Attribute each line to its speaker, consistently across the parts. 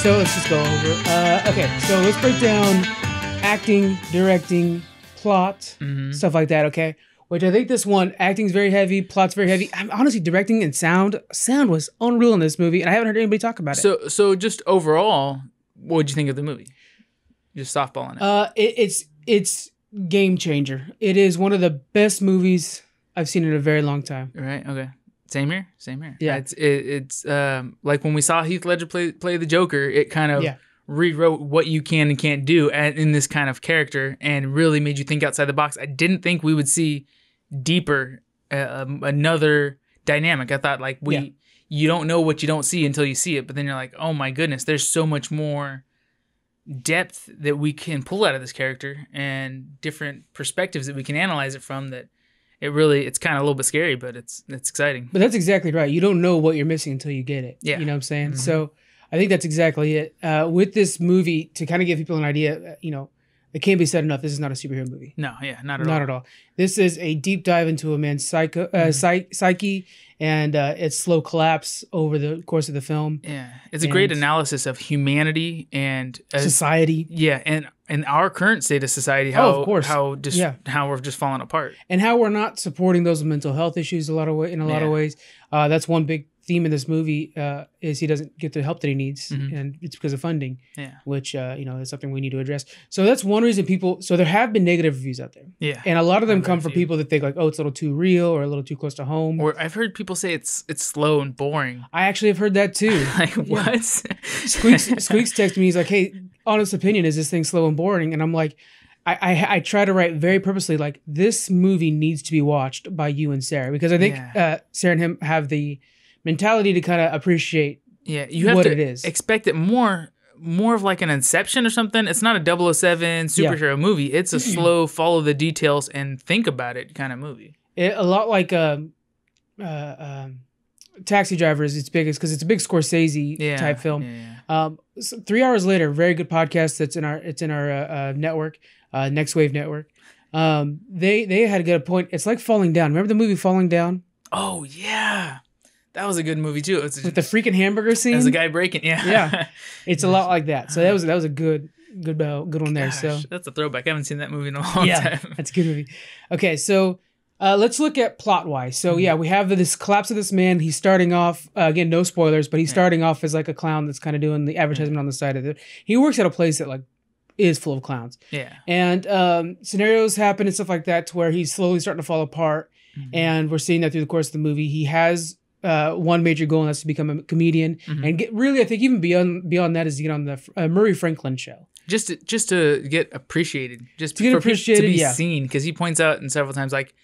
Speaker 1: So let's just go over. Okay, so let's break down acting, directing, plot, stuff like that, okay? Which I think this one, acting's very heavy, plot's very heavy. Honestly, directing and sound was unreal in this movie, and I haven't heard anybody talk about it.
Speaker 2: So just overall, what would you think of the movie? Just softballing it.
Speaker 1: It's game changer. It is one of the best movies I've seen in a very long time.
Speaker 2: Right, okay. Same here.
Speaker 1: Yeah.
Speaker 2: It's like when we saw Heath Ledger play the Joker, it kind of rewrote what you can and can't do in this kind of character and really made you think outside the box. I didn't think we would see deeper another dynamic. I thought like you don't know what you don't see until you see it, but then you're like, oh my goodness, there's so much more depth that we can pull out of this character and different perspectives that we can analyze it from that. It's kind of a little bit scary, but it's exciting.
Speaker 1: But that's exactly right. You don't know what you're missing until you get it.
Speaker 2: Yeah.
Speaker 1: You know what I'm saying? Mm-hmm. So I think that's exactly it. With this movie, to kind of give people an idea, it can't be said enough. This is not a superhero movie.
Speaker 2: No, yeah, not at all.
Speaker 1: Not at all. This is a deep dive into a man's psyche and its slow collapse over the course of the film.
Speaker 2: Yeah, it's a great analysis of humanity and
Speaker 1: society.
Speaker 2: Yeah, and our current state of society. How,
Speaker 1: of course.
Speaker 2: How we're just falling apart,
Speaker 1: and how we're not supporting those with mental health issues in a lot of ways. That's one big theme in this movie is he doesn't get the help that he needs, and it's because of funding, which is something we need to address. So that's one reason so there have been negative reviews out there, and a lot of them come from people that think like, oh, it's a little too real or a little too close to home.
Speaker 2: Or I've heard people say it's slow and boring.
Speaker 1: I actually have heard that too.
Speaker 2: Like what?
Speaker 1: Squeaks texted me. He's like, hey, honest opinion, is this thing slow and boring? And I'm like, I try to write very purposely like this movie needs to be watched by you and Sarah, because I think Sarah and him have the mentality to kind of appreciate
Speaker 2: you have
Speaker 1: what
Speaker 2: to
Speaker 1: it is.
Speaker 2: Expect it more of like an Inception or something. It's not a 007 superhero movie. It's a slow, follow the details and think about it kind of movie.
Speaker 1: A lot like Taxi Driver is its biggest because it's a big Scorsese type film. So 3 hours later, very good podcast that's in our network, Next Wave Network. They had a good point. It's like Falling Down. Remember the movie Falling Down?
Speaker 2: Oh yeah. That was a good movie too.
Speaker 1: With the freaking hamburger scene.
Speaker 2: There's a guy breaking, yeah.
Speaker 1: It's a lot like that. So that was a good one there. So
Speaker 2: that's a throwback. I haven't seen that movie in a long time.
Speaker 1: That's a good movie. Okay, so let's look at plot wise. So we have this collapse of this man. He's starting off again, no spoilers, but he's starting off as like a clown that's kind of doing the advertisement on the side of it. He works at a place that like is full of clowns.
Speaker 2: Yeah.
Speaker 1: And scenarios happen and stuff like that to where he's slowly starting to fall apart. And we're seeing that through the course of the movie. He has one major goal, and that's to become a comedian, and I think even beyond that is to get on the Murray Franklin show.
Speaker 2: Just to get appreciated, to be seen, because he points out and several times like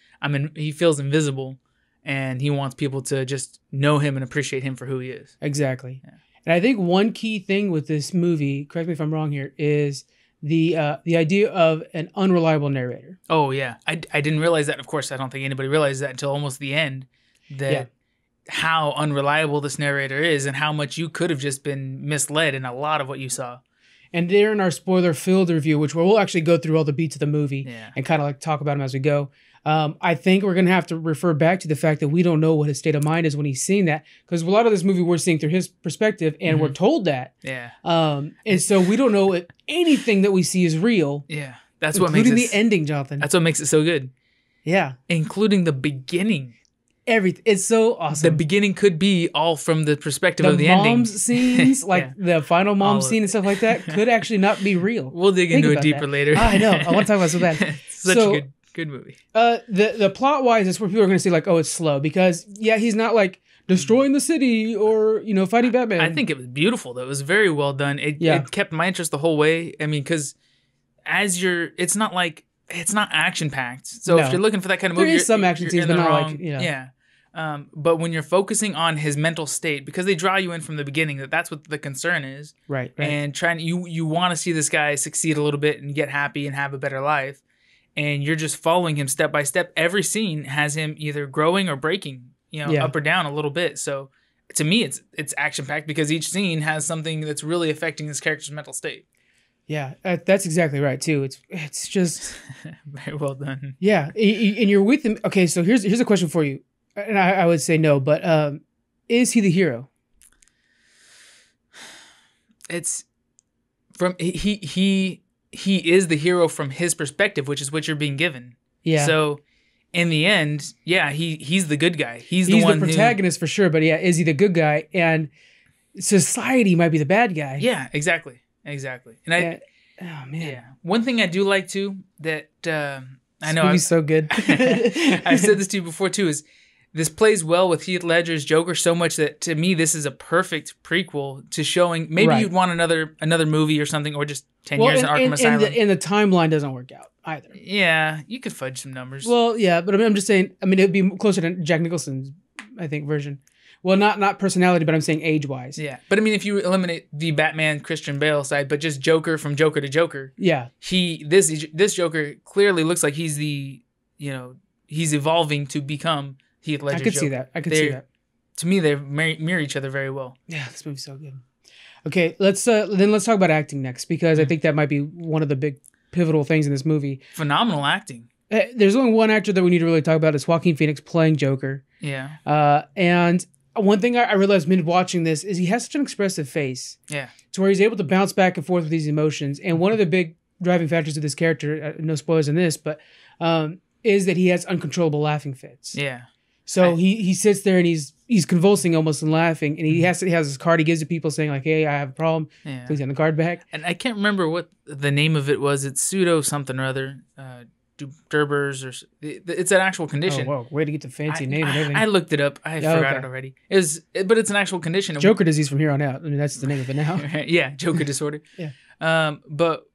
Speaker 2: he feels invisible, and he wants people to just know him and appreciate him for who he is.
Speaker 1: Exactly. Yeah. And I think one key thing with this movie, correct me if I'm wrong here, is the idea of an unreliable narrator.
Speaker 2: Oh yeah, I didn't realize that. Of course, I don't think anybody realized that until almost the end. How unreliable this narrator is and how much you could have just been misled in a lot of what you saw.
Speaker 1: And there in our spoiler-filled review, which we'll actually go through all the beats of the movie and kind of like talk about them as we go. I think we're going to have to refer back to the fact that we don't know what his state of mind is when he's seeing that. Because a lot of this movie we're seeing through his perspective, and we're told that.
Speaker 2: Yeah.
Speaker 1: And so we don't know if anything that we see is real.
Speaker 2: Yeah. That's what makes it...
Speaker 1: Including the ending, Jonathan.
Speaker 2: That's what makes it so good.
Speaker 1: Yeah.
Speaker 2: Including the beginning.
Speaker 1: Everything. It's so awesome.
Speaker 2: The beginning could be all from the perspective of the ending.
Speaker 1: The mom's scenes, like the final mom scene and stuff like that, could actually not be real.
Speaker 2: We'll dig into it deeper later.
Speaker 1: I know. I want to talk about so bad.
Speaker 2: Such a good movie.
Speaker 1: The plot wise, that's where people are going to say like, oh, it's slow because he's not like destroying the city or fighting Batman.
Speaker 2: I think it was beautiful though. It was very well done. It kept my interest the whole way. I mean, because it's not action packed. So if you're looking for that kind of movie,
Speaker 1: there is some action scenes, but not like
Speaker 2: yeah. But when you're focusing on his mental state, because they draw you in from the beginning that's what the concern is,
Speaker 1: right?
Speaker 2: And you want to see this guy succeed a little bit and get happy and have a better life, and you're just following him step by step. Every scene has him either growing or breaking, up or down a little bit. So to me, it's action packed because each scene has something that's really affecting this character's mental state.
Speaker 1: Yeah, that's exactly right too. It's just
Speaker 2: very well done.
Speaker 1: Yeah, and you're with him. Okay, so here's a question for you. And I would say no, but is he the hero?
Speaker 2: it's from he is the hero from his perspective, which is what you're being given.
Speaker 1: Yeah.
Speaker 2: So in the end, yeah, he's the good guy. He's the one
Speaker 1: the protagonist for sure, but yeah, is he the good guy? And society might be the bad guy.
Speaker 2: Yeah, exactly. And
Speaker 1: oh man.
Speaker 2: Yeah. One thing I do like too that I know
Speaker 1: movie's so good.
Speaker 2: I've said this to you before too, is this plays well with Heath Ledger's Joker so much that to me this is a perfect prequel to showing maybe you'd want another movie or something, or just 10 years in Arkham Asylum.
Speaker 1: And the timeline doesn't work out either.
Speaker 2: Yeah, you could fudge some numbers.
Speaker 1: Well, yeah, but I'm just saying, it'd be closer to Jack Nicholson's, I think, version. Well, not personality, but I'm saying age-wise.
Speaker 2: Yeah, but if you eliminate the Batman Christian Bale side, but just Joker from Joker to Joker,
Speaker 1: yeah,
Speaker 2: this Joker clearly looks like he's he's evolving to become Heath Ledger's Joker.
Speaker 1: I could see that.
Speaker 2: To me, they mirror each other very well.
Speaker 1: Yeah, this movie's so good. Okay, let's talk about acting next, because I think that might be one of the big pivotal things in this movie.
Speaker 2: Phenomenal acting.
Speaker 1: There's only one actor that we need to really talk about. It's Joaquin Phoenix playing Joker.
Speaker 2: Yeah.
Speaker 1: And one thing I realized mid watching this is he has such an expressive face.
Speaker 2: Yeah.
Speaker 1: To where he's able to bounce back and forth with these emotions. And one of the big driving factors of this character, no spoilers in this, but is that he has uncontrollable laughing fits.
Speaker 2: Yeah.
Speaker 1: So he sits there and he's convulsing almost and laughing, and he has this card he gives to people saying like, "Hey, I have a problem.
Speaker 2: Yeah.
Speaker 1: Please hand the card back."
Speaker 2: And I can't remember what the name of it was. It's pseudo something or other. Durbers, or it's an actual condition.
Speaker 1: Oh, whoa, way to get the fancy name and everything.
Speaker 2: I looked it up. I forgot it already. But it's an actual condition.
Speaker 1: Joker disease from here on out. That's the name of it now.
Speaker 2: Yeah, Joker disorder.
Speaker 1: Yeah.
Speaker 2: But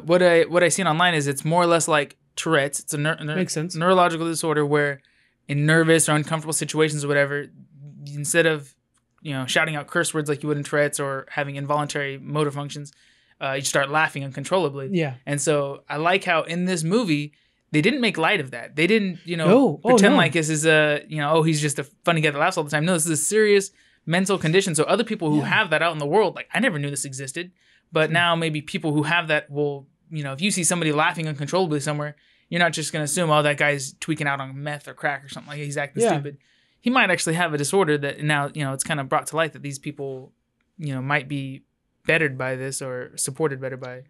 Speaker 2: what I seen online is it's more or less like Tourette's. It's a
Speaker 1: makes sense.
Speaker 2: Neurological disorder where in nervous or uncomfortable situations or whatever, instead of shouting out curse words like you would in Tourette's or having involuntary motor functions, you start laughing uncontrollably.
Speaker 1: Yeah.
Speaker 2: And so I like how in this movie they didn't make light of that. They didn't,
Speaker 1: pretend
Speaker 2: like this is he's just a funny guy that laughs all the time. No, this is a serious mental condition. So other people who have that out in the world, like I never knew this existed, but now maybe people who have that will, if you see somebody laughing uncontrollably somewhere, you're not just going to assume, oh, that guy's tweaking out on meth or crack or something, like he's acting stupid. He might actually have a disorder that now, it's kind of brought to light that these people, might be bettered by this or supported better by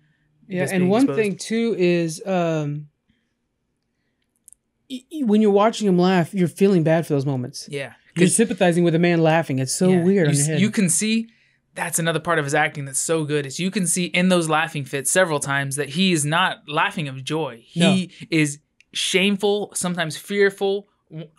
Speaker 2: this.
Speaker 1: And one thing too is when you're watching him laugh, you're feeling bad for those moments.
Speaker 2: Yeah.
Speaker 1: You're sympathizing with a man laughing. It's so weird on your head.
Speaker 2: You can see that's another part of his acting that's so good, is you can see in those laughing fits several times that he is not laughing of joy. He is shameful, sometimes fearful,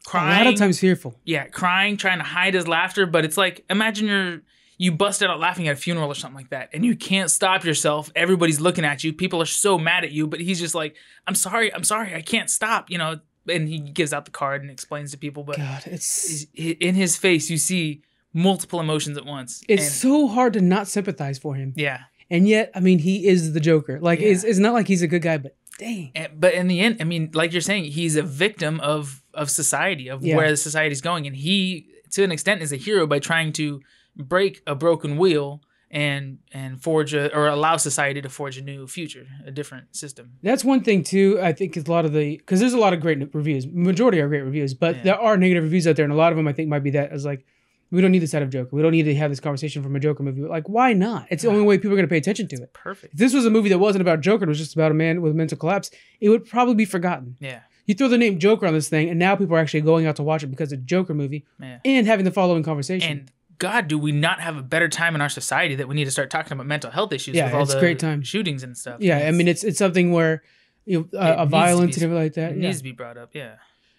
Speaker 2: crying.
Speaker 1: A lot of times fearful.
Speaker 2: Yeah, crying, trying to hide his laughter. But it's like, imagine you busted out laughing at a funeral or something like that, and you can't stop yourself. Everybody's looking at you. People are so mad at you, but he's just like, I'm sorry, I can't stop, and he gives out the card and explains to people. But
Speaker 1: God, it's
Speaker 2: in his face, you see multiple emotions at once.
Speaker 1: It's so hard to not sympathize for him.
Speaker 2: Yeah.
Speaker 1: And yet, he is the Joker. Like, it's not like he's a good guy, but dang.
Speaker 2: But in the end, like you're saying, he's a victim of society, of where the society's going. And he, to an extent, is a hero by trying to break a broken wheel and forge or allow society to forge a new future, a different system.
Speaker 1: That's one thing, too, I think is because there's a lot of great reviews. Majority are great reviews, but there are negative reviews out there. And a lot of them, I think, might be that as like, we don't need this out of Joker. We don't need to have this conversation from a Joker movie. Like, why not? It's the only way people are going to pay attention to it.
Speaker 2: Perfect.
Speaker 1: If this was a movie that wasn't about Joker, it was just about a man with a mental collapse, it would probably be forgotten.
Speaker 2: Yeah.
Speaker 1: You throw the name Joker on this thing, and now people are actually going out to watch it because it's a Joker movie and having the following conversation.
Speaker 2: And God, do we not have a better time in our society that we need to start talking about mental health issues with all the
Speaker 1: great time.
Speaker 2: Shootings and stuff?
Speaker 1: Yeah, it's something where a violence and everything like that.
Speaker 2: It needs to be brought up, yeah.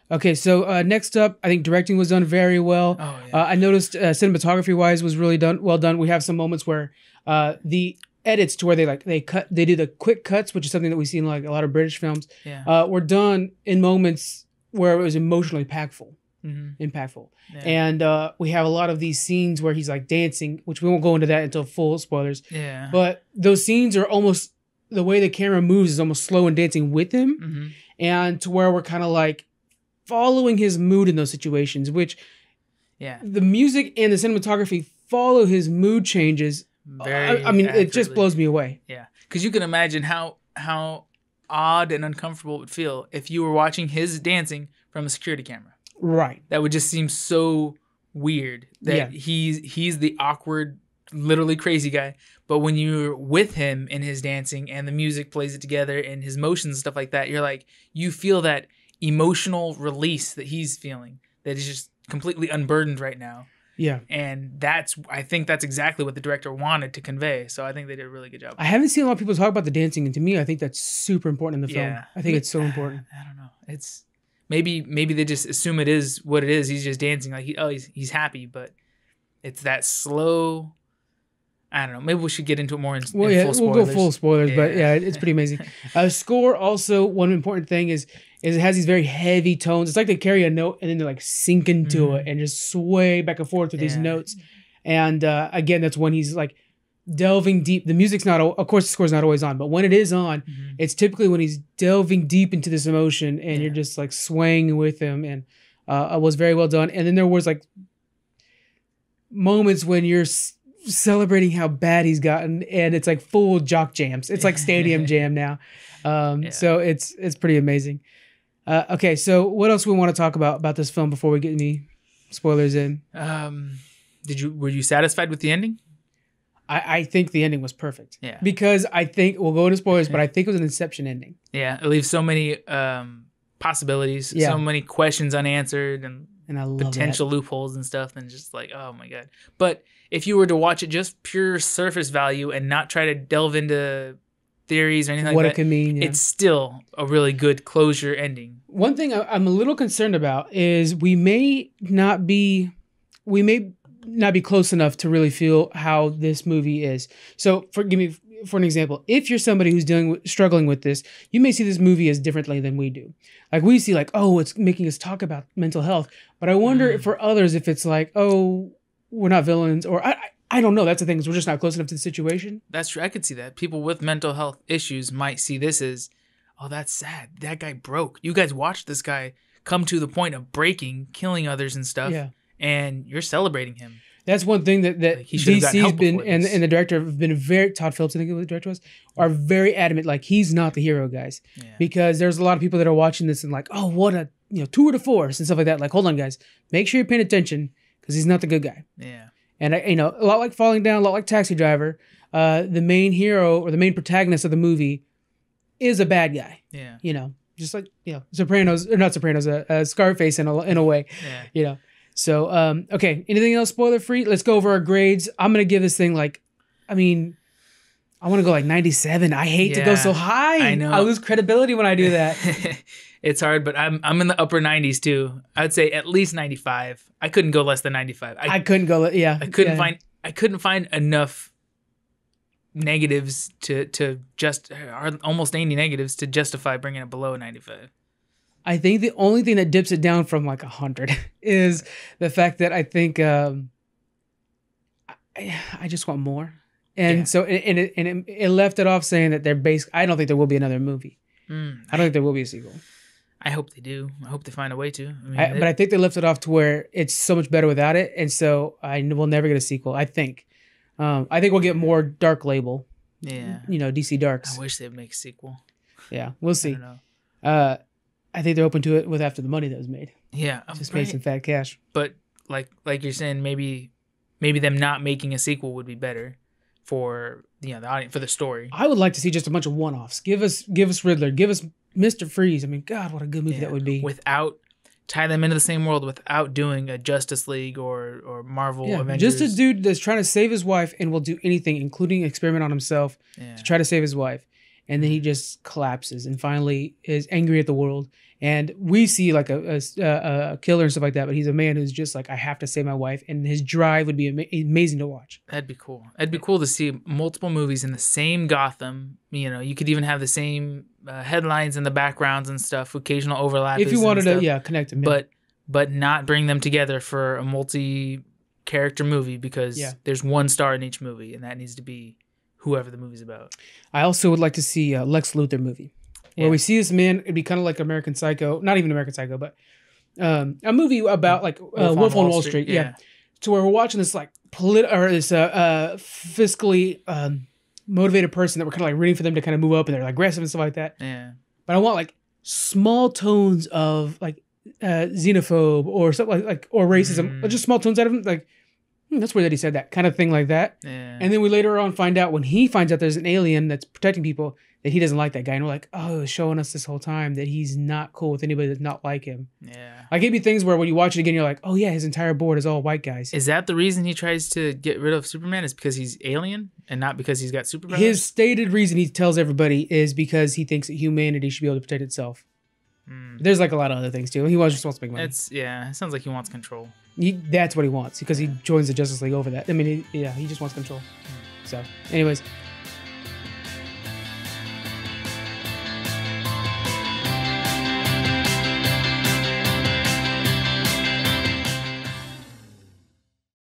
Speaker 1: Okay, so next up, I think directing was done very well.
Speaker 2: Oh, yeah.
Speaker 1: I noticed cinematography-wise was really well done. We have some moments where the edits to where they do the quick cuts, which is something that we see in like a lot of British films, were done in moments where it was emotionally impactful. Yeah. And we have a lot of these scenes where he's like dancing, which we won't go into that until full spoilers.
Speaker 2: Yeah.
Speaker 1: But those scenes are almost, the way the camera moves is almost slow and dancing with him, and to where we're kind of like following his mood in those situations, which the music and the cinematography follow his mood changes. It just blows me away.
Speaker 2: Yeah, because you can imagine how odd and uncomfortable it would feel if you were watching his dancing from a security camera.
Speaker 1: Right.
Speaker 2: That would just seem so weird that he's the awkward, literally crazy guy, But when you're with him in his dancing and the music plays it together and his motions and stuff like that, you're like, you feel that emotional release that he's feeling, that is just completely unburdened right now.
Speaker 1: Yeah.
Speaker 2: And I think that's exactly what the director wanted to convey. So I think they did a really good job.
Speaker 1: I haven't seen a lot of people talk about the dancing, and to me, I think that's super important in the film. I think it's so important.
Speaker 2: I don't know. It's maybe they just assume it is what it is. He's just dancing like he's happy, but it's that slow. I don't know. Maybe we should get into it more in full spoilers.
Speaker 1: We'll go full spoilers, but yeah, it's pretty amazing. Score also, one important thing is it has these very heavy tones. It's like they carry a note and then they like sink into it and just sway back and forth with these notes. And again, that's when he's like delving deep. The music's not, of course, the score's not always on, but when it is on, it's typically when he's delving deep into this emotion and you're just like swaying with him. And it was very well done. And then there was like moments when you're celebrating how bad he's gotten, and it's like full jock jams. It's like stadium jam now. So it's pretty amazing. Okay, so what else we want to talk about this film before we get any spoilers in?
Speaker 2: Were you satisfied with the ending?
Speaker 1: I think the ending was perfect.
Speaker 2: Yeah.
Speaker 1: Because I think we'll go into spoilers, but I think it was an Inception ending. Yeah,
Speaker 2: it leaves so many possibilities, so many questions unanswered, and I love potential loopholes and stuff, and just like, oh my god. But if you were to watch it just pure surface value and not try to delve into theories or anything like that,
Speaker 1: what it could mean,
Speaker 2: it's still a really good closure ending.
Speaker 1: One thing I'm a little concerned about is we may not be close enough to really feel how this movie is. So for an example, if you're somebody who's struggling with this, you may see this movie as differently than we do. Like we see like, oh, it's making us talk about mental health. But I wonder for others if it's like, oh, we're not villains, or I don't know. That's the thing, is we're just not close enough to the situation.
Speaker 2: That's true. I could see that. People with mental health issues might see this as, oh, that's sad. That guy broke. You guys watched this guy come to the point of breaking, killing others and stuff. Yeah. And you're celebrating him.
Speaker 1: That's one thing that like DC's been, and the director have been very, Todd Phillips, I think the director was, are very adamant, like he's not the hero, guys. Yeah. Because there's a lot of people that are watching this and like, oh, what a tour de force and stuff like that. Like, hold on, guys, make sure you're paying attention because he's not the good guy. Yeah. And a lot like Falling Down, a lot like Taxi Driver, the main hero or the main protagonist of the movie is a bad guy. Yeah. Just like Sopranos, or not Sopranos, Scarface in a way. Yeah. So, okay. Anything else spoiler free? Let's go over our grades. I'm going to give this thing I want to go like 97. I hate to go so high.
Speaker 2: I know.
Speaker 1: I lose credibility when I do that.
Speaker 2: It's hard, but I'm in the upper 90s too. I'd say at least 95. I couldn't go less than 95.
Speaker 1: I couldn't go,
Speaker 2: I couldn't find enough negatives to just, or almost any negatives to justify bringing it below 95.
Speaker 1: I think the only thing that dips it down from like 100 is the fact that I think I just want more. And so it left it off saying that I don't think there will be another movie. I don't think there will be a sequel.
Speaker 2: I hope they do. I hope they find a way to.
Speaker 1: But I think they left it off to where it's so much better without it. And so we'll never get a sequel, I think. I think we'll get more Dark Label. Yeah. DC Darks.
Speaker 2: I wish they'd make a sequel.
Speaker 1: Yeah, we'll see. I don't know. I think they're open to it after the money that was made.
Speaker 2: Yeah.
Speaker 1: Just made some fat cash.
Speaker 2: But like you're saying, maybe them not making a sequel would be better for the audience, for the story.
Speaker 1: I would like to see just a bunch of one-offs. Give us Riddler. Give us Mr. Freeze. I mean, God, what a good movie that would be.
Speaker 2: Without tie them into the same world, without doing a Justice League or Marvel Avengers.
Speaker 1: Just a dude that's trying to save his wife and will do anything, including experiment on himself to try to save his wife. And then he just collapses and finally is angry at the world. And we see like a killer and stuff like that, but he's a man who's just like, I have to save my wife. And his drive would be amazing to watch.
Speaker 2: That'd be cool. It'd be cool to see multiple movies in the same Gotham. You could even have the same headlines in the backgrounds and stuff, occasional overlap.
Speaker 1: If you wanted to, connect them.
Speaker 2: But not bring them together for a multi-character movie because there's one star in each movie, and that needs to be whoever the movie's about.
Speaker 1: I also would like to see a Lex Luthor movie where we see this man. It'd be kind of like American Psycho, not even American Psycho, but a movie about like Wolf on Wall Street. Yeah. To where we're watching this like fiscally motivated person that we're kind of like rooting for them to kind of move up and they're like aggressive and stuff like that. Yeah. But I want like small tones of like xenophobe or something like or racism, just small tones out of them. Like That's weird that he said that kind of thing like that.
Speaker 2: Yeah.
Speaker 1: And then we later on find out when he finds out there's an alien that's protecting people that he doesn't like that guy. And we're like, oh, it's showing us this whole time that he's not cool with anybody that's not like him.
Speaker 2: Yeah.
Speaker 1: Like it'd be things where when you watch it again, you're like, oh yeah, his entire board is all white guys.
Speaker 2: Is that the reason he tries to get rid of Superman? Is because he's alien and not because he's got superpowers?
Speaker 1: His stated reason he tells everybody is because he thinks that humanity should be able to protect itself. There's like a lot of other things too. He just wants to make money.
Speaker 2: It sounds like he wants control.
Speaker 1: That's what he wants because he joins the Justice League over that. I mean, he just wants control. So, anyways,